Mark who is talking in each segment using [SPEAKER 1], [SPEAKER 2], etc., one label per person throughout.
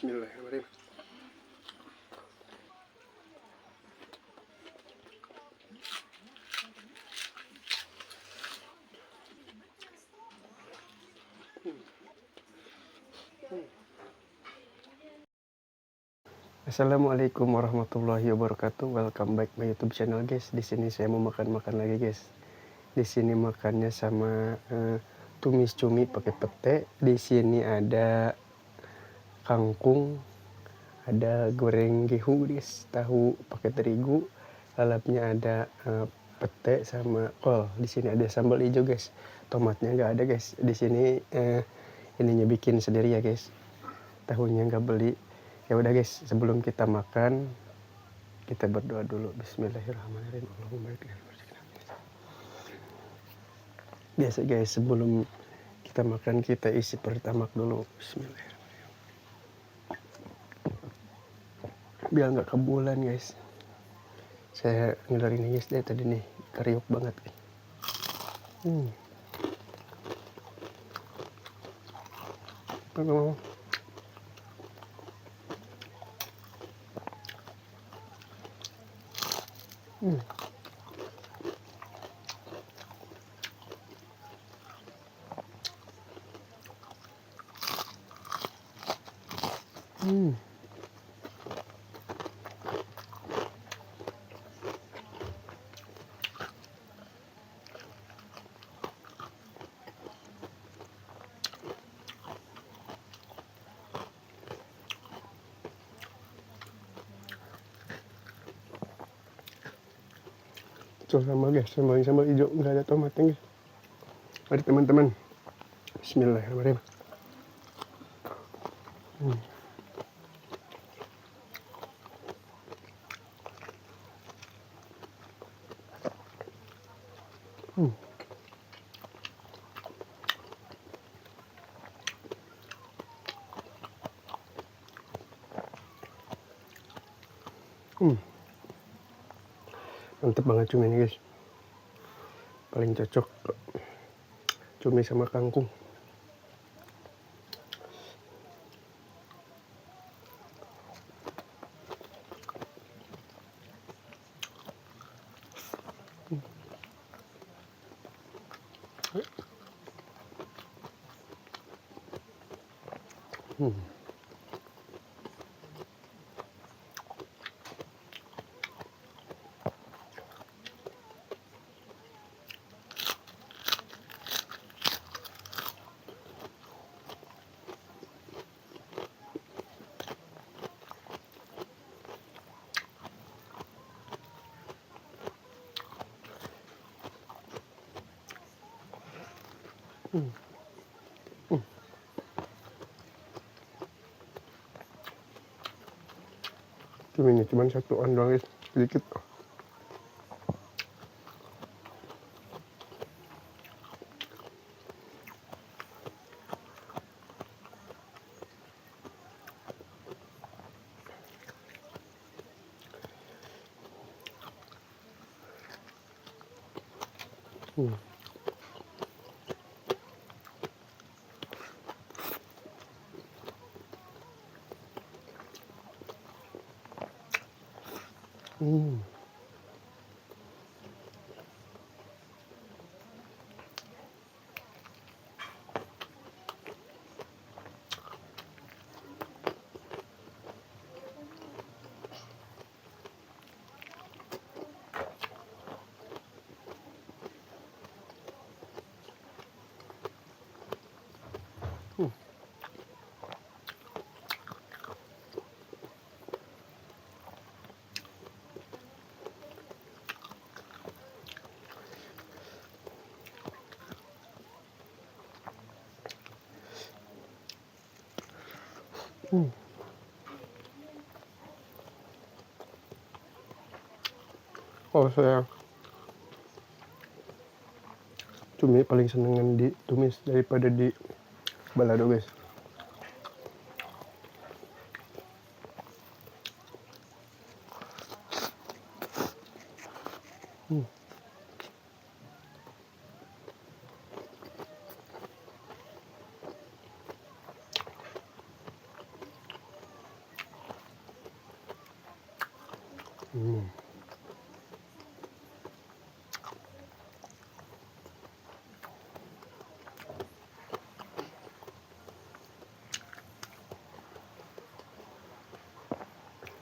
[SPEAKER 1] Bismillahirrahmanirrahim. Assalamualaikum warahmatullahi wabarakatuh. Welcome back my YouTube channel, guys. Di sini saya mau makan lagi, guys. Di sini makannya sama tumis cumi pakai pete. Di sini ada kangkung, ada goreng gehu, guys, tahu pakai terigu. Lalapnya ada pete sama kol. Di sini ada sambal hijau, guys. Tomatnya nggak ada, guys. Di sini ininya bikin sendiri ya, guys. Tahunya nggak beli. Ya udah, guys, sebelum kita makan kita berdoa dulu. Bismillahirrahmanirrahim. Allahumma barik lana. Biasa, guys, sebelum kita makan kita isi perut tamak dulu. Bismillahirrahmanirrahim. Biar nggak kebulan, guys. Saya ngiler ini, guys, dari tadi nih kariuk banget. Hmm. Sama, guys, sambal hijau, nggak ada tomatnya, guys. Mari teman-teman. Bismillahirrahmanirrahim. Mantep banget cumi ini, guys. Paling cocok cumi sama kangkung. Cuminya cuma satuan doang, guys, sedikit. Oh, saya cumi paling senengan ditumis daripada di balado, guys.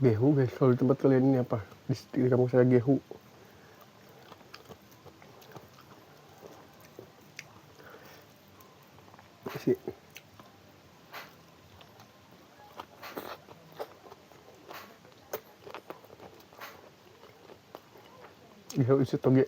[SPEAKER 1] Gehu guys, kalau di tempat kalian ini apa? Di kampung saya gehu. Si. Gehu isi toge.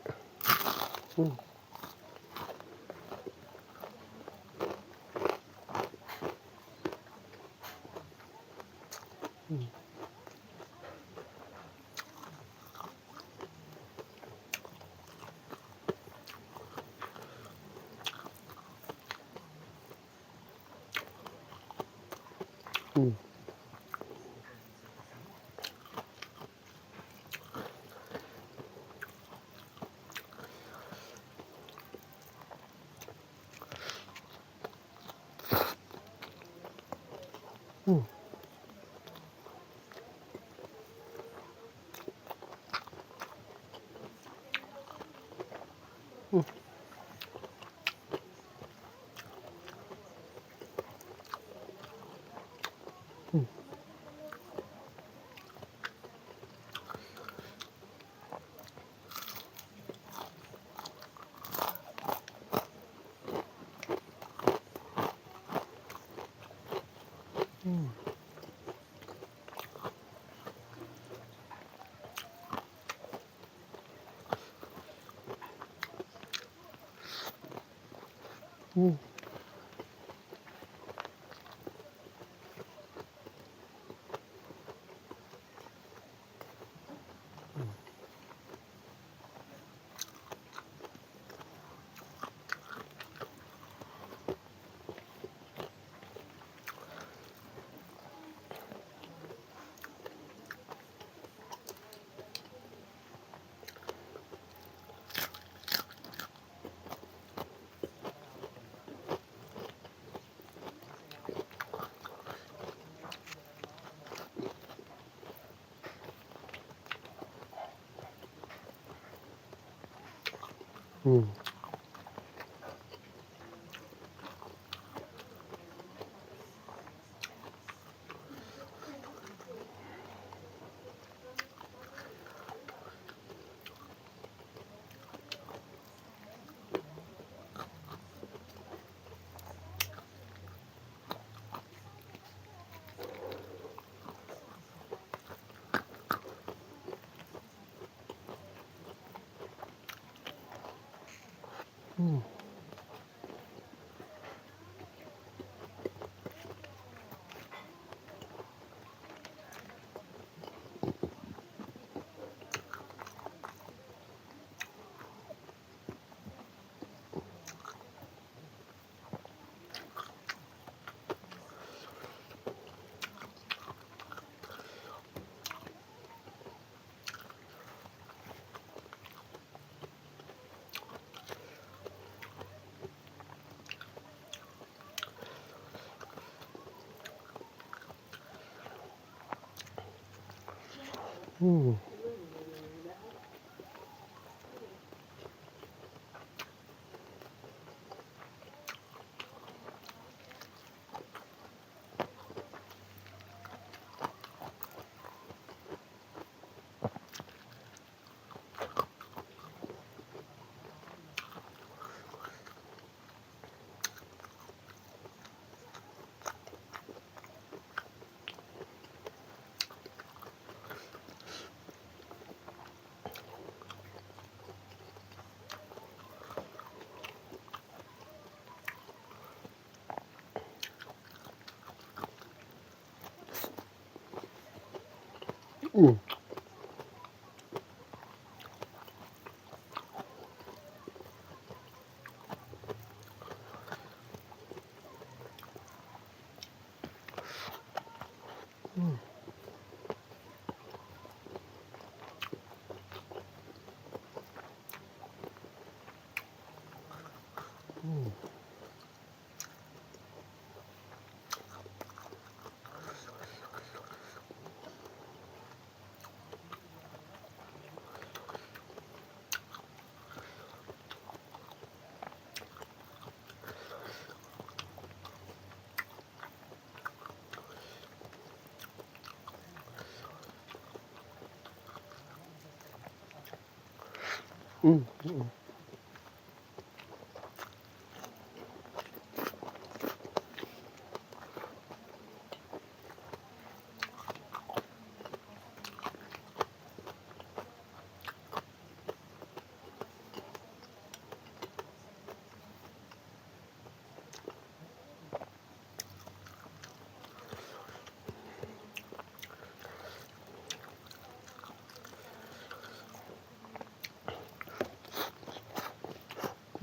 [SPEAKER 1] Hmm.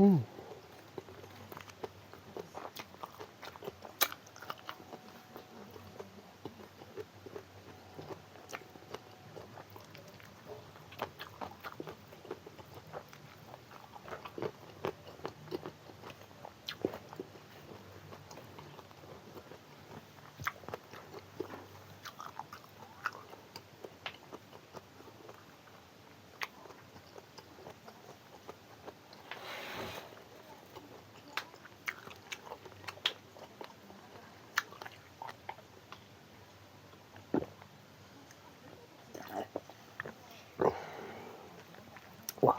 [SPEAKER 1] Hmm. Wah.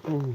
[SPEAKER 1] Hmm.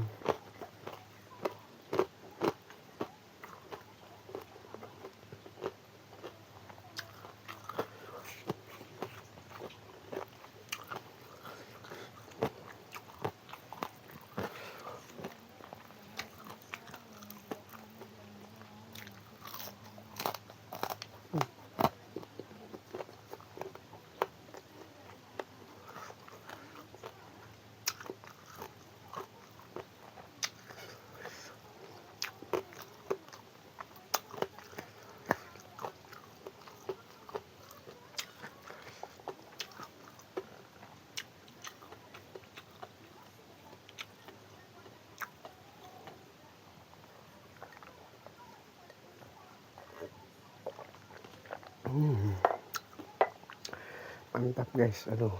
[SPEAKER 1] Mantap guys, aduh.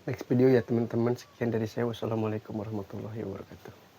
[SPEAKER 1] Next video ya teman-teman, sekian dari saya. Wassalamualaikum warahmatullahi wabarakatuh.